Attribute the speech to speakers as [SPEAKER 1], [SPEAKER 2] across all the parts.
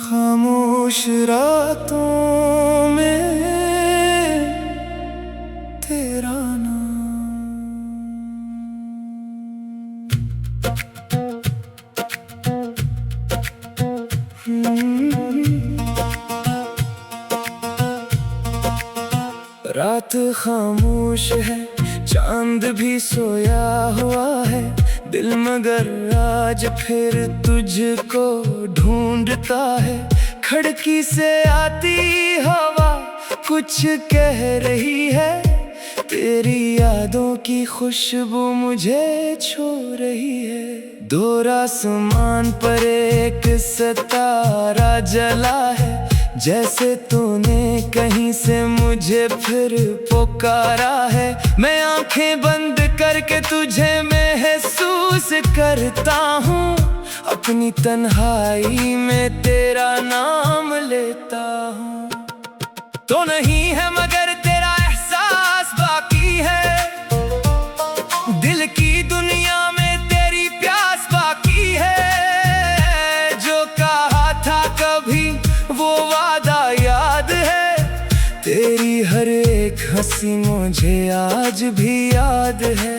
[SPEAKER 1] खामोश रातों में तेरा नाम। रात खामोश है, चांद भी सोया हुआ है, दिल मगर आज फिर तुझको ढूंढता है। खिड़की से आती हवा कुछ कह रही है, तेरी यादों की खुशबू मुझे छू रही है। दूर आसमान पर एक सितारा जला है, जैसे तूने कहीं से मुझे फिर पुकारा है। मैं आंखें बंद करके तुझे महसूस करता हूँ, अपनी तन्हाई में तेरा नाम लेता हूँ। तो नहीं है मगर तेरा एहसास बाकी है, दिल की दुनिया में तेरी प्यास बाकी है। जो कहा था कभी वो वादा याद है, तेरी हर एक हंसी मुझे आज भी याद है।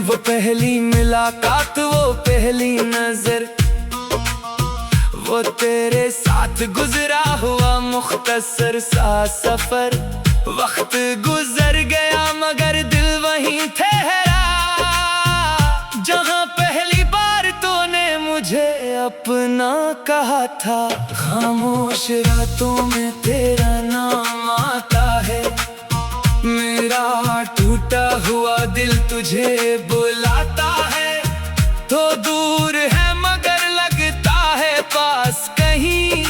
[SPEAKER 1] वो पहली मुलाकात, वो पहली नजर, वो तेरे साथ गुजरा हुआ मुख्तसर सा सफर। वक्त गुजर गया मगर दिल वहीं ठहरा, जहां पहली बार तूने मुझे अपना कहा था। खामोश रातों में तेरा नाम आता है, मेरा टूटा हुआ दिल तुझे बुलाता है। तो दूर है मगर लगता है पास कहीं,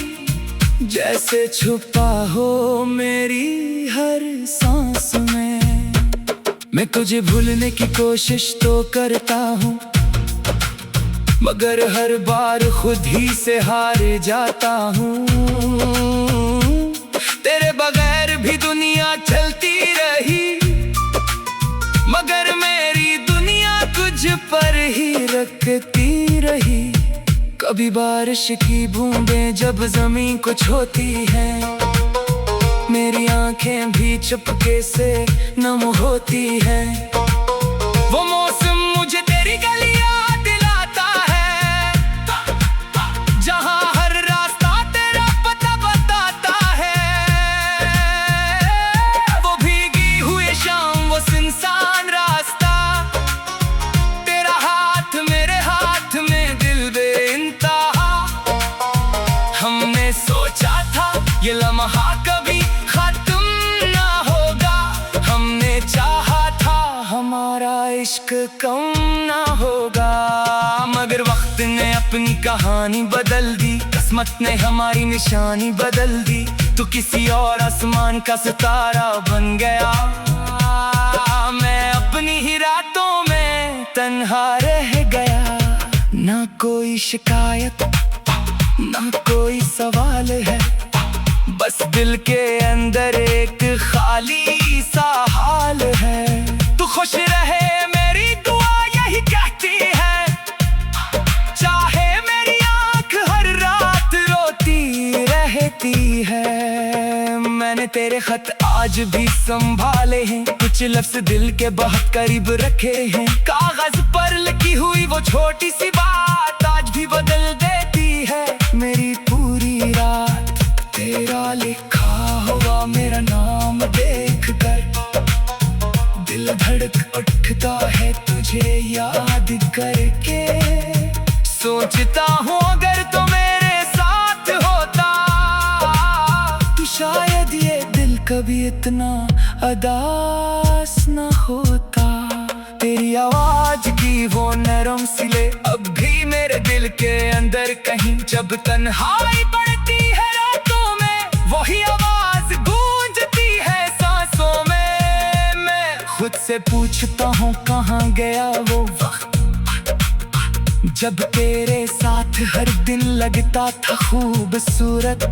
[SPEAKER 1] जैसे छुपा हो मेरी हर सांस में। मैं तुझे भूलने की कोशिश तो करता हूँ, मगर हर बार खुद ही से हार जाता हूँ। तेरे बगैर भी दुनिया चलती रही, मगर मेरी दुनिया तुझ पर ही रखती रही। कभी बारिश की बूंदें जब जमीन को छूती हैं, मेरी आंखें भी चुपके से नम होती हैं। वो मौसम मुझे तेरी गलियां दिलाता है, जहां हर रास्ता तेरा पता बताता है। वो भीगी हुई शाम, वो सुनसान रास्ता, तेरा हाथ मेरे हाथ में दिल बेइंतहा। हमने सोचा था ये लम्हा कभी खत्म ना होगा, हमने चाहा था हमारा इश्क कम ना होगा। मगर वक्त ने अपनी कहानी बदल दी, किस्मत ने हमारी निशानी बदल दी। तू किसी और आसमान का सितारा बन गया, मैं अपनी ही रातों में तन्हा रह गया। ना कोई शिकायत ना कोई सवाल है, बस दिल के अंदर एक खाली सा हाल है। तू खुश रहे मेरी दुआ यही कहती है, चाहे मेरी आंख हर रात रोती रहती है। मैंने तेरे खत आज भी संभाले हैं, कुछ लफ्ज दिल के बहुत करीब रखे हैं। कागज पर लिखी हुई वो छोटी सी बात आज भी बदल देती है मेरी पूरी रात। तेरा लिखा हुआ मेरा नाम देखकर दिल धड़क उठता है तुझे याद करके। सोचता हूँ अगर तो मेरे साथ होता, तो शायद ये दिल कभी इतना अदास न होता। तेरी आवाज की वो नरम सिले अब भी मेरे दिल के अंदर कहीं, जब तन्हाई पड़ती है रातों में वही आवाज गूंजती है सांसों में। मैं खुद से पूछता हूँ कहाँ गया वो वक्त, जब तेरे साथ हर दिन लगता था खूबसूरत।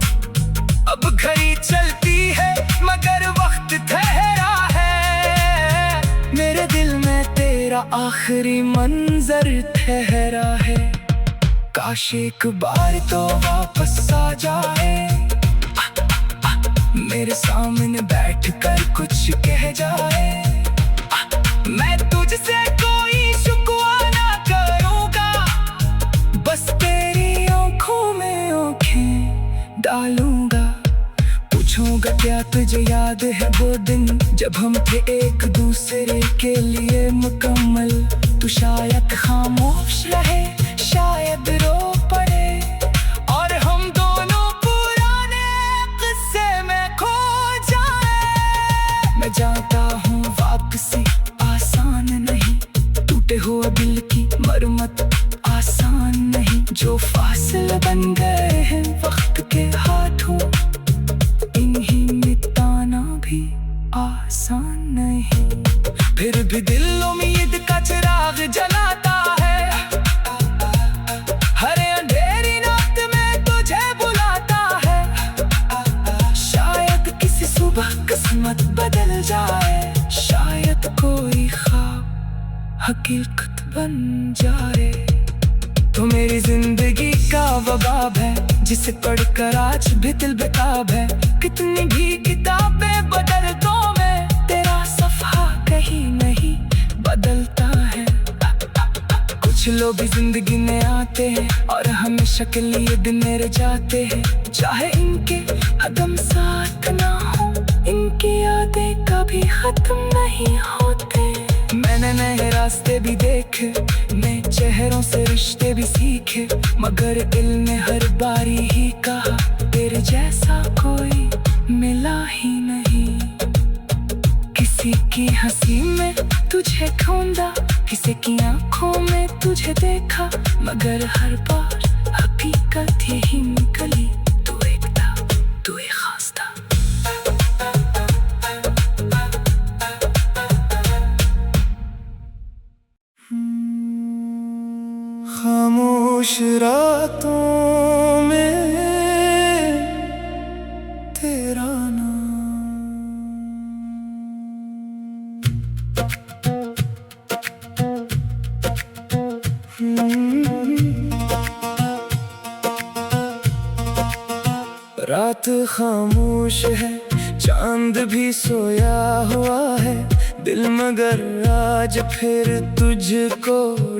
[SPEAKER 1] अब घड़ी चलती है मगर वक्त ठहरा है, मेरे दिल में तेरा आखिरी मंजर ठहरा है। काश एक बार तो वापस आ जाए, मेरे सामने बैठकर कुछ कह जाए। मैं तुझसे कोई शिकवा ना करूँगा, बस तेरी आँखों में आँखें डालूंगा। पूछूंगा क्या तुझे याद है वो दिन जब हम थे एक दूसरे के लिए मुकम्मल। तू शायद खामोश रहे, शायद रो पड़े, और हम दोनों पुराने किस्से में खो जाए। मैं जानता हूँ वापसी आसान नहीं, टूटे हुए दिल की मरम्मत आसान नहीं। जो फासले बन गए हैं वक्त के हाथों, इन्हीं मिटाना भी आसान नहीं। फिर भी दिल उम्मीद का चिराग जलाता है, हर अंधेरी रात में तुझे बुलाता है। शायद किसी सुबह किस्मत बदल जाए, शायद कोई ख्वाब हकीकत बन जाए। तो मेरी जिंदगी का वो बाब है जिसे पढ़कर आज भी दिल बेताब है। कितनी भी किताबें बदल दो मैं, तेरा सफ़ा कहीं नहीं बदलता है। कुछ लोग जिंदगी में आते हैं और हमेशा के लिए दिन रह जाते हैं। चाहे इनके कदम साथ ना हो, इनकी यादें कभी खत्म नहीं होते। मैंने नए रास्ते भी देखे, नए चेहरों से रिश्ते भी सीखे, मगर दिल ने हर बारी ही कहा तेरे जैसा कोई मिला ही नहीं। किसी की हंसी में तुझे ढूंढा, किसी की आंखों में तुझे देखा, मगर हर बार हकीकत यही निकली, तू एक था, तू एक खास था। खामोश रातों में तेरा रात खामोश है, चांद भी सोया हुआ है, दिल मगर आज फिर तुझको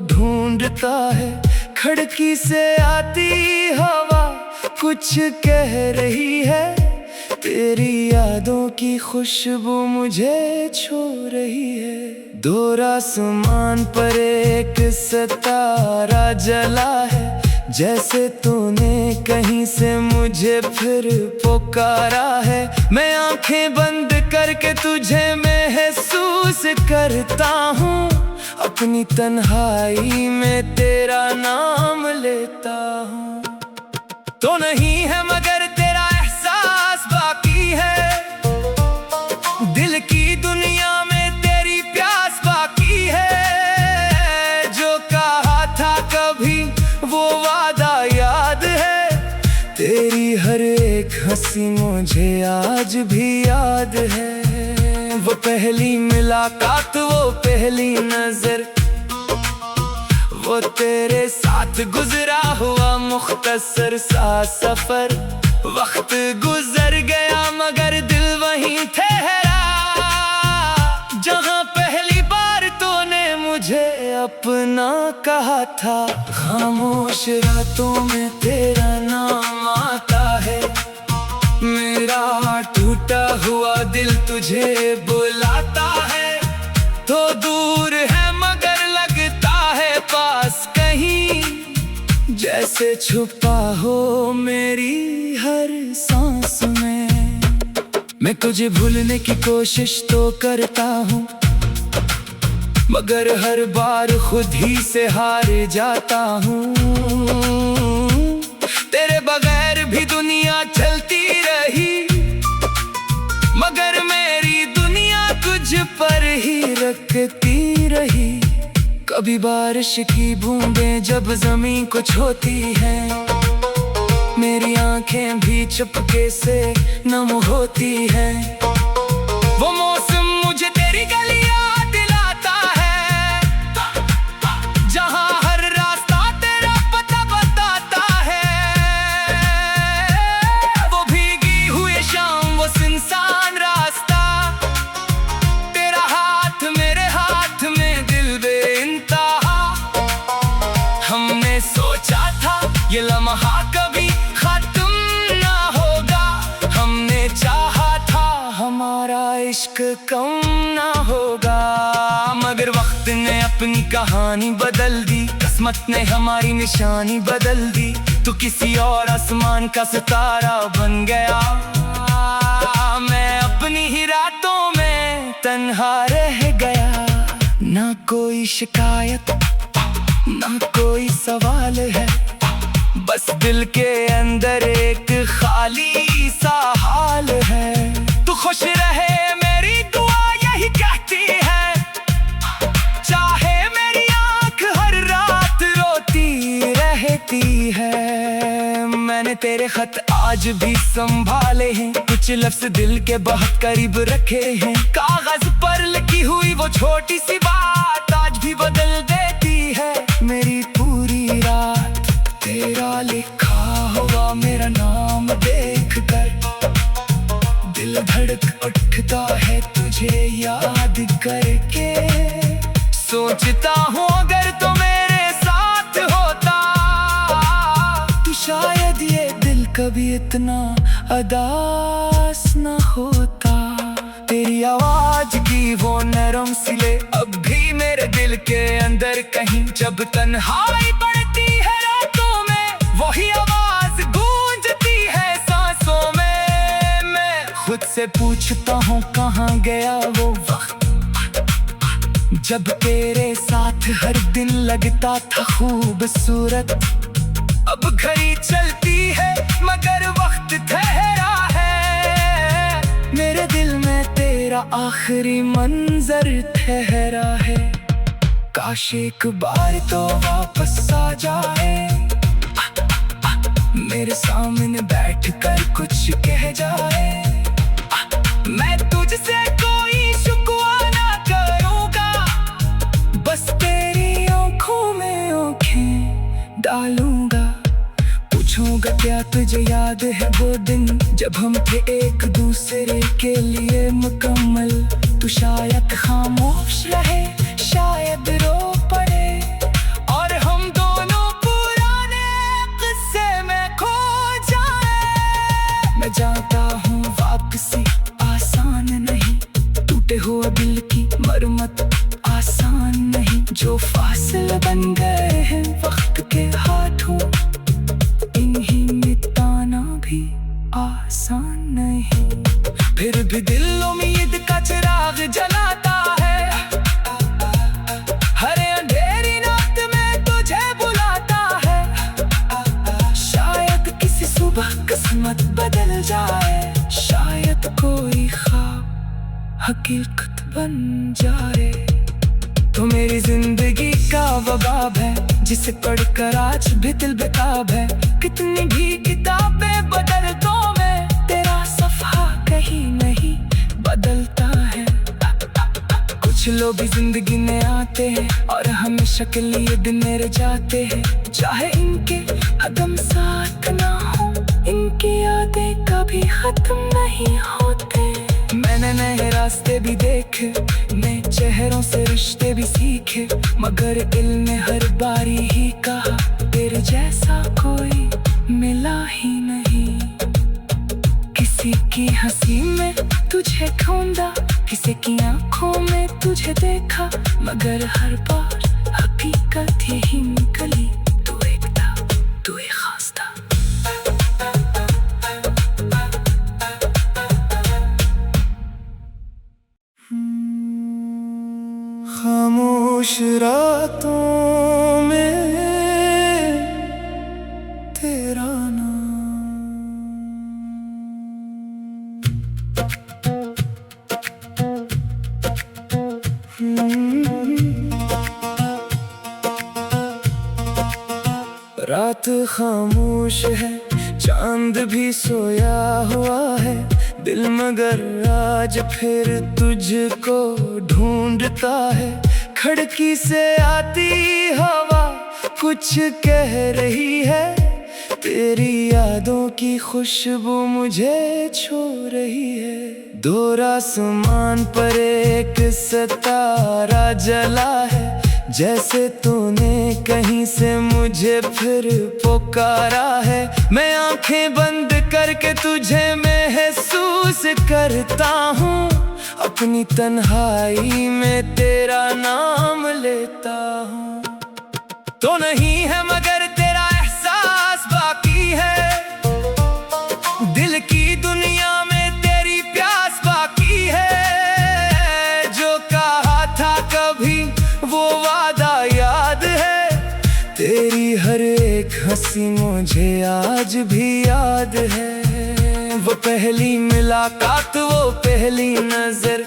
[SPEAKER 1] ढूंढता है। खिड़की से आती हवा कुछ कह रही है, तेरी यादों की खुशबू मुझे छू रही है। दूर आसमान पर एक सितारा जला है, जैसे तूने कहीं से मुझे फिर पुकारा है। मैं आंखें बंद करके तुझे महसूस करता हूँ, अपनी तन्हाई में तेरा नाम लेता हूँ। तो नहीं है मगर तेरा एहसास बाकी है, दिल की दुनिया में तेरी प्यास बाकी है। जो कहा था कभी वो वादा याद है, तेरी हर एक हंसी मुझे आज भी याद है। वो पहली मुलाकात, वो पहली नजर, वो तेरे साथ गुजरा हुआ मुख्तसर सा सफर। वक्त गुजर गया मगर दिल वहीं ठहरा, जहां पहली बार तूने मुझे अपना कहा था। खामोश रातों में तेरा नाम आता है, मेरा टूटा हुआ दिल तुझे बुलाता है। तो दूर है मगर लगता है पास कहीं, जैसे छुपा हो मेरी हर सांस में। मैं तुझे भूलने की कोशिश तो करता हूँ, मगर हर बार खुद ही से हार जाता हूँ। तेरे बगैर भी दुनिया चलती रही, मगर मेरी दुनिया तुझ पर ही रखती रही। कभी बारिश की बूंदें जब जमीन को छूती हैं, मेरी आंखें भी चुपके से नम होती हैं। वो मौसम मुझे तेरी गलियां दिलाता है, जहां हर रास्ता तेरा पता बता ये लम्हा कभी खत्म ना होगा। हमने चाहा था हमारा इश्क कम ना होगा, मगर वक्त ने अपनी कहानी बदल दी, किस्मत ने हमारी निशानी बदल दी। तू किसी और आसमान का सितारा बन गया, मैं अपनी ही रातों में तन्हा रह गया। ना कोई शिकायत ना कोई सवाल है, बस दिल के अंदर एक खाली सा हाल है। तू खुश रहे मेरी दुआ यही कहती है, चाहे मेरी आंख हर रात रोती रहती है। मैंने तेरे खत आज भी संभाले हैं, कुछ लफ्ज दिल के बहुत करीब रखे हैं। कागज पर लिखी हुई वो छोटी सी बात आज भी बदल देती है मेरी पूरी रात। तेरा लिखा हुआ मेरा नाम देखकर दिल धड़क उठता है तुझे याद करके। सोचता हूँ अगर तो मेरे साथ होता, तो शायद ये दिल कभी इतना उदास न होता। तेरी आवाज की वो नरम सिले अब भी मेरे दिल के अंदर कहीं, जब तन्हाई पड़ती है रातों में वही आवाज गूंजती है सांसों में। मैं खुद से पूछता हूँ कहाँ गया वो वक्त, जब तेरे साथ हर दिन लगता था खूबसूरत। अब घड़ी चलती है मगर वक्त ठहरा है, मेरे दिल में तेरा आखिरी मंजर ठहरा है। काश एक बार तो वापस आ जाए, मेरे सामने बैठकर कुछ कह जाए। मैं तुझसे कोई शिकवा ना करूँगा, बस तेरी आँखों में आँखें डालूंगा। पूछूंगा क्या तुझे याद है वो दिन जब हम थे एक दूसरे के लिए मुकम्मल। तू शायद खामोश रहे शायद रो पड़े, और हम दोनों पुराने किस्से में खो जाए। मैं जानता हूँ वापसी आसान नहीं, टूटे हुए दिल की मरम्मत आसान नहीं। जो फासिल बन गए हैं वक्त के हाथों, इन्हीं मिटाना भी आसान नहीं। फिर भी दिल उम्मीद का चिराग जलाता है, हर अंधेरी रात में तुझे बुलाता है। शायद किसी सुबह किस्मत बदल जाए, शायद कोई ख्वाब हकीकत बन जाए। तो मेरी जिंदगी का वो बाब है जिसे पढ़कर आज भी दिल बेताब है। कितनी भी किताबें बदल दो मैं, तेरा सफ़ा कहीं नहीं बदलता है। कुछ लोग भी जिंदगी में आते हैं और हमेशा के लिए दिन रह जाते हैं, चाहे इनके कदम साथ ना हो, इनकी यादें कभी खत्म नहीं होते। मैंने नए रास्ते भी देखे, नए चेहरों से रिश्ते भी सीखे, मगर दिल ने हर बारी ही कहा तेरे जैसा कोई मिला ही नहीं। किसी की हंसी में तुझे ढूंढा, किसी की आंखों में तुझे देखा, मगर हर बार हकीकत यही निकली, तू एक था, तू एक खास था। खामोश रातों में तेरा रात खामोश है, चांद भी सोया हुआ है, दिल मगर आज फिर तुझको ढूंढता है। खिड़की से आती हवा कुछ कह रही है, तेरी यादों की खुशबू मुझे छू रही है। दूर आसमान पर एक सितारा जला है, जैसे तूने कहीं से मुझे फिर पुकारा है। मैं आंखें बंद करके तुझे महसूस करता हूँ, अपनी तन्हाई में तेरा नाम लेता हूँ। तो नहीं है मगर तेरा एहसास बाकी है, दिल की दुनिया में तेरी प्यास बाकी है। जो कहा था कभी वो वादा याद है, तेरी हर एक हंसी मुझे आज भी याद है। वो पहली मुलाकात, वो पहली नजर,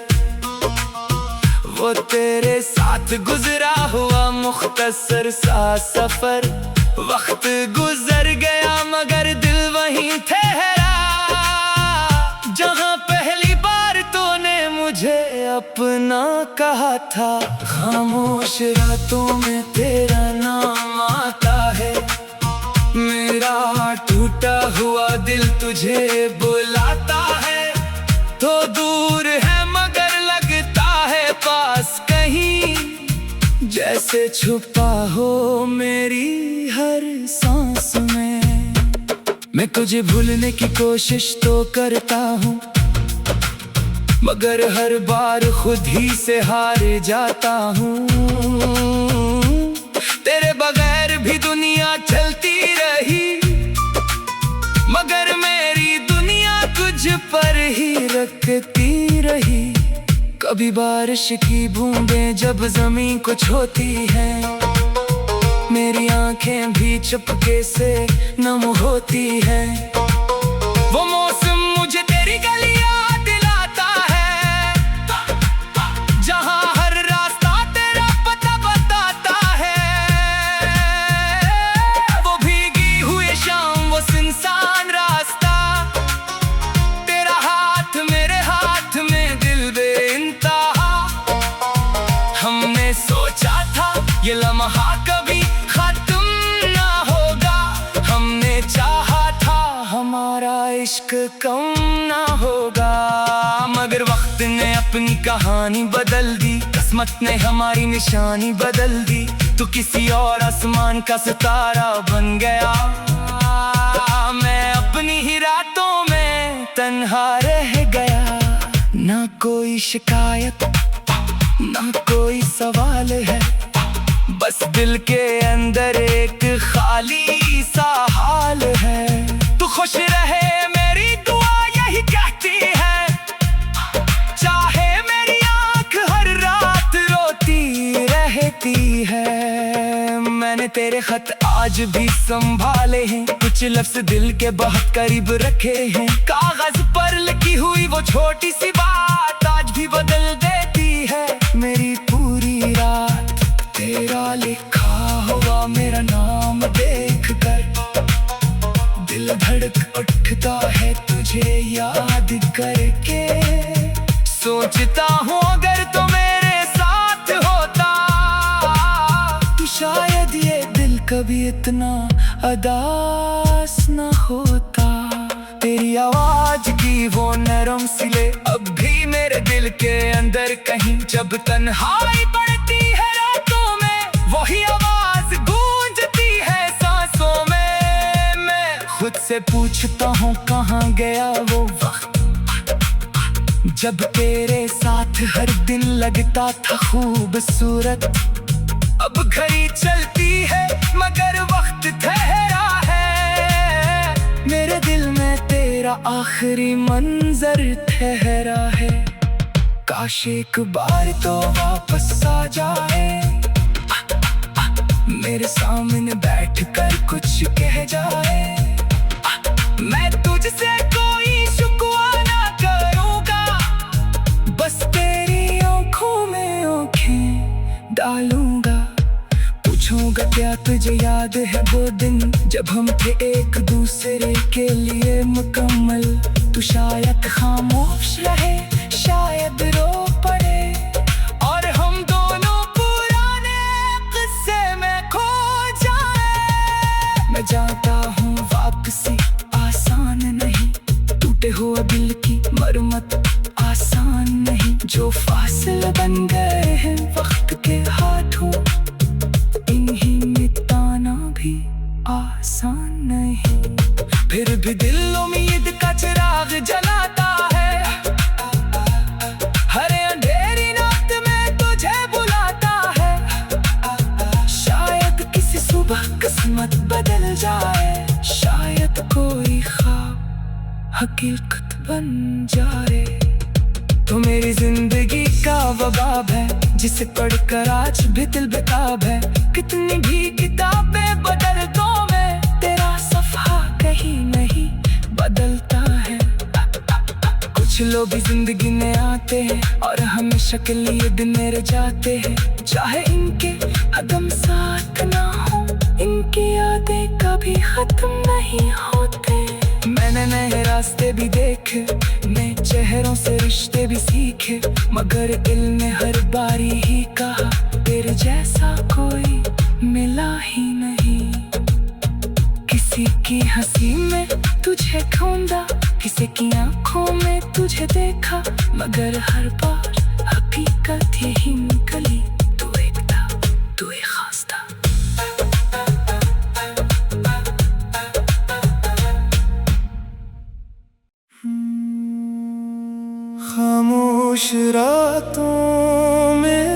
[SPEAKER 1] वो तेरे साथ गुजरा हुआ मुख्तसर सा सफर। वक्त गुजर गया मगर दिल वहीं ठहरा, जहां पहली बार तूने मुझे अपना कहा था। खामोश रातों में तेरा नाम आता है, मेरा टूटा हुआ दिल तुझे बुलाता है। तो दूर है मगर लगता है पास कहीं, जैसे छुपा हो मेरी हर सांस में। मैं तुझे भूलने की कोशिश तो करता हूँ, मगर हर बार खुद ही से हार जाता हूँ। तेरे बगैर भी दुनिया चलती रही, मगर मेरी दुनिया तुझ पर ही रखती रही। कभी बारिश की बूंदें जब जमीन को छूती हैं, मेरी आंखें भी चुपके से नम होती हैं। वो मौसम मुझे तेरी गलियां दिलाता है, जहां हर रास्ता तेरा पता बताता है। वो भीगी हुई शाम, वो सुनसान रास्ता, तेरा हाथ मेरे हाथ में दिल बेइंतहा। हमने सोचा था ये लम्हा कभी खत्म ना होगा, हमने चाहा था हमारा इश्क कम ना होगा। मगर वक्त ने अपनी कहानी बदल दी, किस्मत ने हमारी निशानी बदल दी। तू किसी और आसमान का सितारा बन गया, मैं अपनी ही रातों में तन्हा रह गया। ना कोई शिकायत ना कोई सवाल है, बस दिल के अंदर एक खाली सा हाल है। तू खुश रहे मेरी दुआ यही कहती है, चाहे मेरी आंख हर रात रोती रहती है। मैंने तेरे खत आज भी संभाले हैं, कुछ लफ्ज दिल के बहुत करीब रखे हैं। कागज पर लिखी हुई वो छोटी सी बात आज भी बदल देती है मेरी पूरी रात। तेरा लिखा हुआ मेरा नाम देखकर दिल धड़क उठता है तुझे याद करके। सोचता हूँ अगर तो मेरे साथ होता, तो शायद ये दिल कभी इतना अदास न होता। तेरी आवाज की वो नरम सिले अब भी मेरे दिल के अंदर कहीं, जब तन्हाई पड़ती है रातों में वही आवाज गूंजती है सांसों में। मैं खुद से पूछता हूँ कहाँ गया वो वक्त, जब तेरे साथ हर दिन लगता था खूबसूरत। अब घड़ी चलती है मगर वक्त ठहरा है, मेरे दिल में तेरा आखिरी मंजर ठहरा है। काश एक बार तो वापस आ जाए, मेरे सामने बैठकर कुछ कह जाए। मैं तुझसे कोई शुक्वा ना करूँगा, बस तेरी आंखों में आंखें डालूंगा। पूछूंगा क्या तुझे याद है वो दिन जब हम थे एक दूसरे के लिए मुकम्मल। तू शायद खामोश रहे, शायद रो पड़े, और हम दोनों पुराने किस्से में खो जाए। मैं जानता हूँ वापसी आसान नहीं, टूटे हुए दिल की मरम्मत आसान नहीं। जो फासिल बन गए हैं वक्त के हाथों, नहीं। फिर भी दिल उम्मीद का चिराग जलाता है, हर अंधेरी रात में तुझे बुलाता है। शायद किसी सुबह किस्मत बदल जाए, शायद कोई ख्वाब हकीकत बन जाए। तो मेरी जिंदगी का वो बाब है जिसे पढ़कर आज भी दिल बेताब है। कितनी भी किताबें बदल दो मैं, तेरा सफ़ा कहीं नहीं बदलता है। कुछ लोग जिंदगी में आते हैं और हमेशा के लिए दिन मेरे जाते हैं। चाहे इनके कदम साथ ना हो, इनकी यादें कभी खत्म नहीं होते। मैंने नए रास्ते भी देखे, नए चेहरों से रिश्ते भी सीखे, मगर दिल ने हर बारी ही कहा तेरे जैसा कोई मिला ही नहीं। किसी की हंसी में तुझे ढूंढा, किसी की आंखों में तुझे देखा, मगर हर बार हकीकत यही निकली, तू एक था, तू एक खास था। खामोश रातों में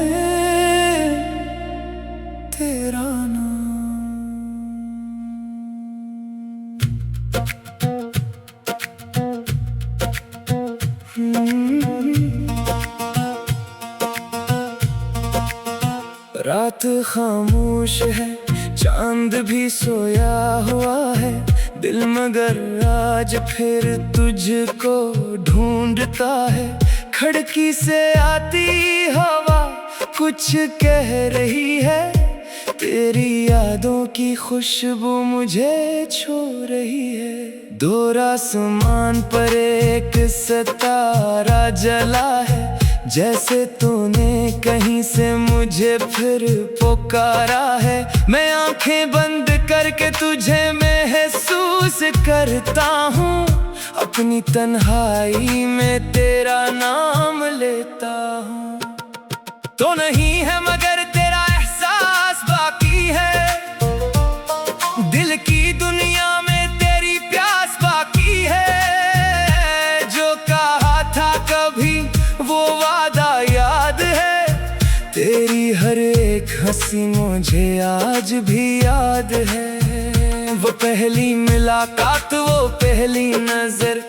[SPEAKER 1] तेरा रात खामोश है, चांद भी सोया हुआ है, दिल मगर आज फिर तुझको ढूंढता है। खिड़की से आती हवा कुछ कह रही है, तेरी यादों की खुशबू मुझे छू रही है। दूर आसमान पर एक सितारा जला है, जैसे तूने कहीं से मुझे फिर पुकारा है। मैं आंखें बंद करके तुझे महसूस करता हूँ, अपनी तन्हाई में तेरा नाम लेता हूँ। तो नहीं है मगर तेरा एहसास बाकी है, दिल की दुनिया में तेरी प्यास बाकी है। जो कहा था कभी वो वादा याद है, तेरी हर एक हंसी मुझे आज भी याद है। वो पहली मुलाकात, वो पहली नजर,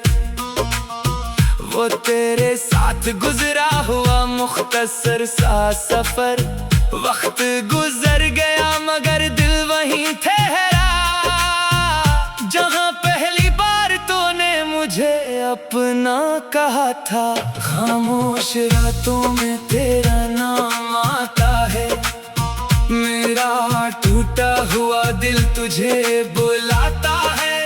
[SPEAKER 1] वो तेरे साथ गुजरा हुआ मुख्तसर सा सफर। वक्त गुजर गया मगर दिल वहीं ठहरा, जहां पहली बार तूने मुझे अपना कहा था। खामोश रातों में तेरा नाम आता है, मेरा टूटा हुआ दिल तुझे बुलाता है।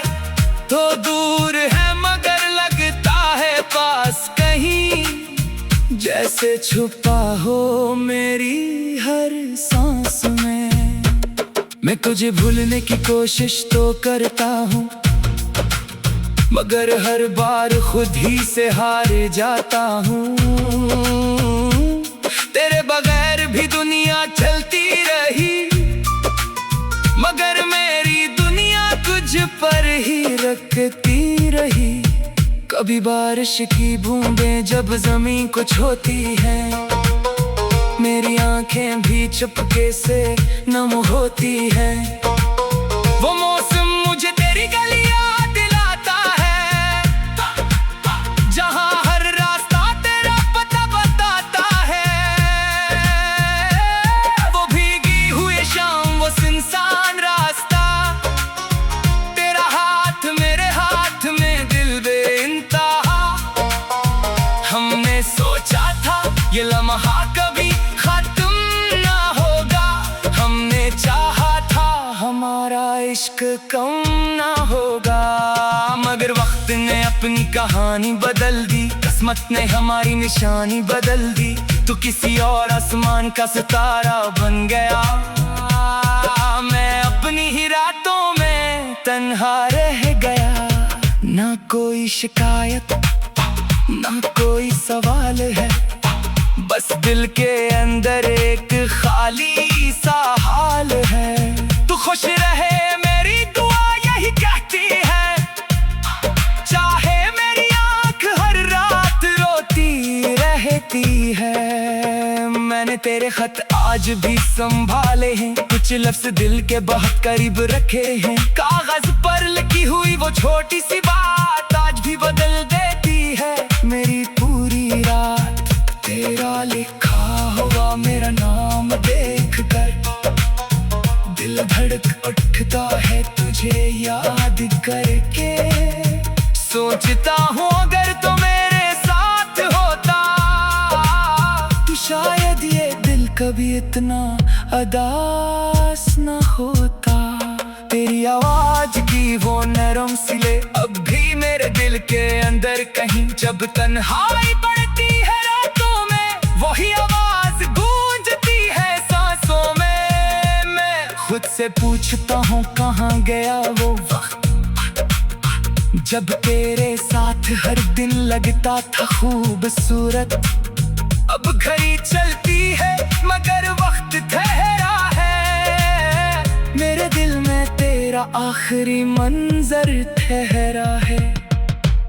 [SPEAKER 1] तो दूर है मगर लगता है पास कहीं, जैसे छुपा हो मेरी हर सांस में। मैं तुझे भूलने की कोशिश तो करता हूँ, मगर हर बार खुद ही से हार जाता हूँ। तेरे बगैर भी दुनिया चलती रही, मगर मेरी दुनिया तुझ पर ही रखती रही। कभी बारिश की बूंदें जब जमीन को छूती हैं, मेरी आंखें भी चुपके से नम होती हैं। वो मौसम मुझे तेरी गलियां दिलाता है, जहां हर रास्ता तेरा पता बताता है। वो भीगी हुई शाम, वो सुनसान रास्ता, तेरा हाथ मेरे हाथ में दिल बेइंतहा। हमने सोचा था ये लम्हा कभी खत्म ना होगा, हमने चाहा था हमारा इश्क कम ना होगा। मगर वक्त ने अपनी कहानी बदल दी, किस्मत ने हमारी निशानी बदल दी। तू किसी और आसमान का सितारा बन गया, मैं अपनी ही रातों में तन्हा रह गया। ना कोई शिकायत ना कोई सवाल है, बस दिल के अंदर एक खाली सा हाल है। तू खुश रहे मेरी दुआ यही तेरे खत आज भी संभाले हैं, कुछ लफ्ज दिल के बहुत करीब रखे हैं। कागज पर लिखी हुई वो छोटी सी बात आज भी बदल देती है मेरी पूरी रात। तेरा लिखा हुआ मेरा नाम देख कर दिल धड़क उठता है तुझे याद करके। सोचता हूँ अगर तो मेरे साथ होता तो शायद ये दिल कभी इतना उदास न होता। तेरी आवाज की वो नरम सिले अब भी मेरे दिल के अंदर कहीं, जब तन्हाई पड़ती है रातों में वही आवाज गूंजती है सांसों में। मैं खुद से पूछता हूँ कहाँ गया वो वक्त जब तेरे साथ हर दिन लगता था खूबसूरत। अब घड़ी चलती है मगर वक्त ठहरा है, मेरे दिल में तेरा आखिरी मंजर ठहरा है।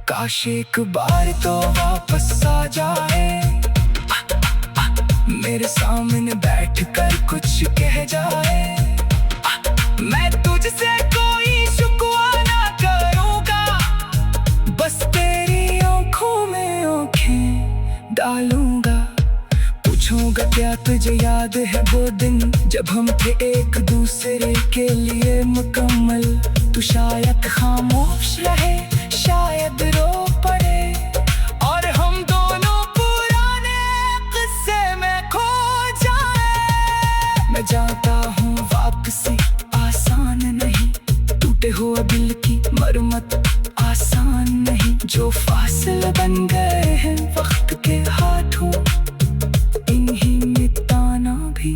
[SPEAKER 1] काश एक बार तो वापस आ जाए, मेरे सामने बैठकर कुछ कह जाए। मैं तुझसे कोई शिकवा ना करूँगा, बस तेरी आँखों में आँखें डालूंगा। पूछूंगा क्या तुझे याद है वो दिन जब हम थे एक दूसरे के लिए मुकम्मल। तू शायद खामोश रहे, शायद रो पड़े, और हम दोनों पुराने किस्से में खो जाए। मैं जानता हूँ वापसी आसान नहीं, टूटे हुए दिल की मरम्मत आसान नहीं। जो फासले बन गए हैं वक्त के हाथों, इन्हीं मिटाना भी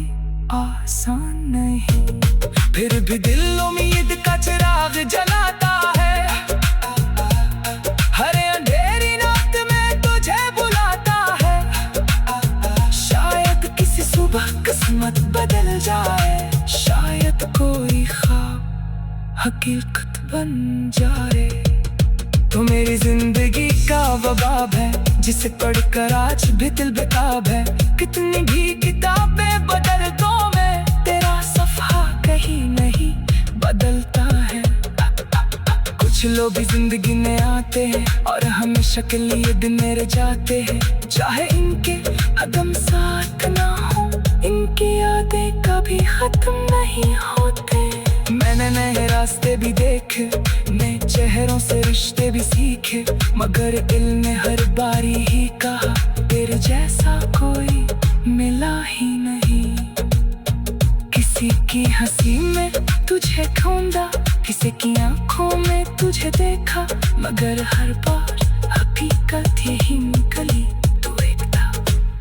[SPEAKER 1] आसान नहीं। फिर भी दिल उम्मीद का चिराग जलाता है, हर अंधेरी रात में तुझे बुलाता है। शायद किसी सुबह किस्मत बदल जाए, शायद कोई ख्वाब हकीकत बन जाए। तो मेरी जिंदगी का वो बाब है जिसे पढ़कर आज भी दिल बेताब है। कितनी भी किताबें बदल दो मैं, तेरा सफ़ा कहीं नहीं बदलता है। कुछ लोग भी जिंदगी में आते हैं और हमेशा के लिए दिन मेरे जाते हैं। चाहे इनके कदम साथ ना हो, इनकी यादें कभी खत्म नहीं होते। मैंने नए रास्ते भी देखे, नए चेहरों से रिश्ते भी सीखे, मगर दिल ने हर बारी ही कहा तेरे जैसा कोई मिला ही नहीं। किसी की हंसी में तुझे ढूंढा, किसी की आंखों में तुझे देखा, मगर हर बार हकीकत यही निकली तू एक था,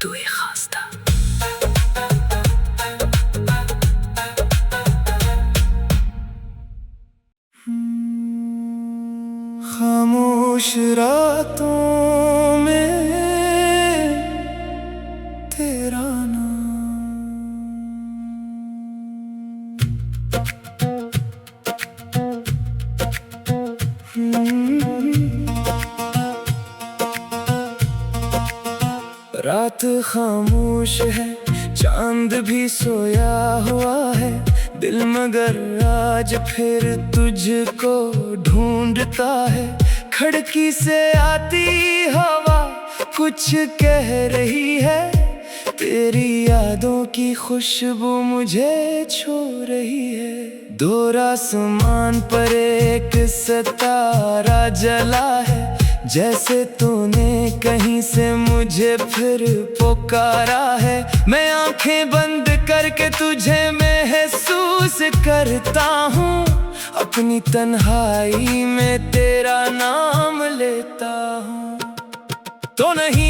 [SPEAKER 1] तू एक खास था। खामोश रातों में तेरा रात खामोश है, चांद भी सोया हुआ है, दिल मगर आज फिर तुझको ढूंढता है। खिड़की से आती हवा कुछ कह रही है, तेरी यादों की खुशबू मुझे छू रही है। दूर आसमान पर एक सितारा जला है, जैसे तूने कहीं से मुझे फिर पुकारा है। मैं आंखें बंद करके तुझे महसूस करता हूँ, अपनी तन्हाई में तेरा नाम लेता हूँ। तो नहीं